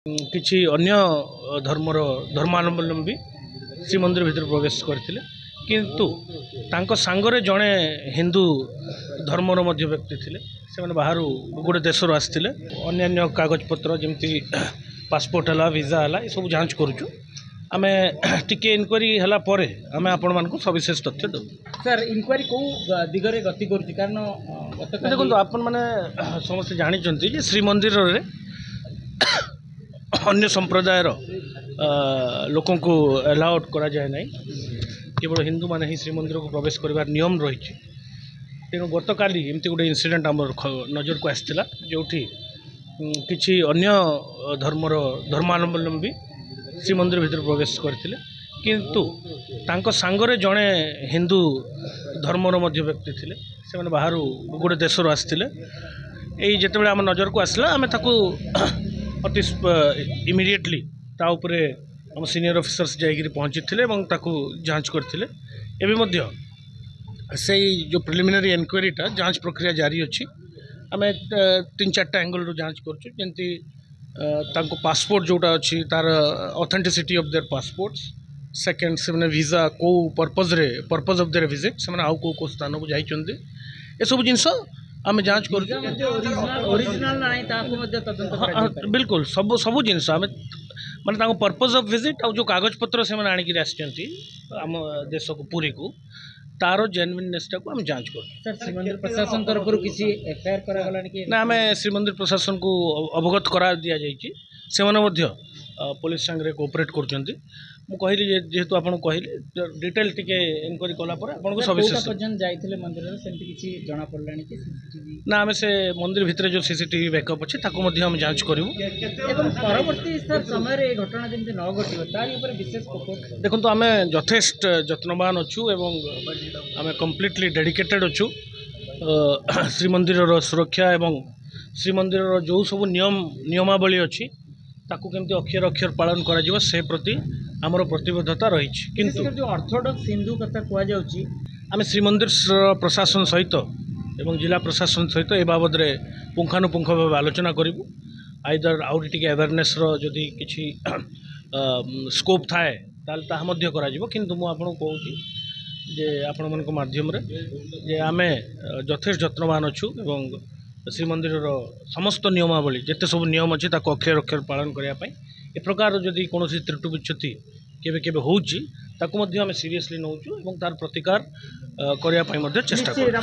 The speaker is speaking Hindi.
किछि अन्य धर्मर धर्मावलंबी श्रीमंदिर भितर प्रवेश करथिले किंतु तांको सांगरे जड़े हिंदू धर्मर मध्य व्यक्ति थिले से माने बाहर गोटे देशर आसथिले अन्य कागज पत्र जमती पासपोर्ट है वीजा है सब जांच करूँ आम टिके इनक्वारी है आम आपण मानक सविशेष तथ्य दो सर इनक्वारी कौ दिगरे गति करुच्ची कारण देखो आपण मैंने समस्त जानते श्रीमंदिर रे अन्य संप्रदायर लोक को अलाउड करा जाए ना केवल हिंदू माने ही श्रीमंदिर को प्रवेश कर नियम रही तेणु गत काली एमती गोटे इनसीडेंट आम नजर को आसाला जो किछि अन्य धर्मर धर्मावलंबी श्रीमंदिर भितर प्रवेश करथिले किंतु तांको सांगरे जड़े हिंदू धर्मर मध्य व्यक्ति थिले से माने बाहर गोटे देशर आसथिले एई जेतेबेले आम नजर को आसला आमे ताकू अति इमिडिएटली ता उपरे हम सीनियर ऑफिसर्स जाइए पहुँची थे ताकू जांच करथिले एबे मध्य से जो प्रिलिमिनरी एनक्वारीटा जांच प्रक्रिया जारी अच्छी आम 3-4 एंगल रू जांच करछु जेंति तांको पासपोर्ट जोटा अच्छी तार authenticity of their passports second से माने वीजा को पर्पज ऑफ देयर विजिट से माने आउ को स्थान को जाइछन्ते ए सब जिंस आम जांच कर ओरिजिनल नाही ताको मध्ये तदंत करा बिल्कुल सब सब जिनस आम माने पर्पज ऑफ विजिट और जो कागज पत्र से आनिक आम देश को पूरी को तार जेन्युइननेसटा को हम जांच कर सर श्रीमंदिर प्रशासन तरफ किसी एफआईआर करा गलानी कि ना आम श्रीमंदिर प्रशासन को अवगत करा दिया जाइए से माने मध्य पुलिस संगे कोऑपरेट करछन्ती मु कहली जेहेतु आपन कहली डिटेल टिके इनक्वारी कला पर आपन को सविशेष पर्यंत जाइथिले मंदिर रे सेंति किछि जणा पड़लानी कि सीसीटीवी ना आम से मंदिर भितर जो सीसीटीवी बैकअप अच्छे ताको मध्य हम जांच करू एवं परवर्ती सर समय रे घटना जेंति न घटियो तारी ऊपर विशेष फोकस देखो आम यथेष्ट यत्नवान अच्छु एवं आम कम्प्लीटली डेडिकेटेड अच्छु श्रीमंदिर सुरक्षा एवं श्रीमंदिर जो सब नियमावली अच्छी ताकू केमती अक्षर अक्षर पालन करा से प्रति आमर प्रतिबद्धता रही किंतु जो ऑर्थोडॉक्स हिंदू कथा कुआ जाउची आम श्रीमंदिर प्रशासन सहित एवं जिला प्रशासन सहित ए बाबद पुंखानुपुंख भाव आलोचना करूँ आइदर आउरी टिके अवेयरनेस जदि किछि स्कोप थाए ताल ताहा मध्य करा जिवो किंतु मु आपन कहूची जे आपण मन को माध्यम रे जे आमे यथेष्ट यत्नवान अच्छु एवं श्रीमंदिर समस्त नियमावली जिते सब नियम अच्छे ताको अक्षर अक्षर पालन करने ए प्रकार जदि कौन त्रुटि विच्छति केबे केबे होउची ताको मध्य आमे सीरियसली नौचु एवं तार प्रतिकार करने चेष्टा करूँ।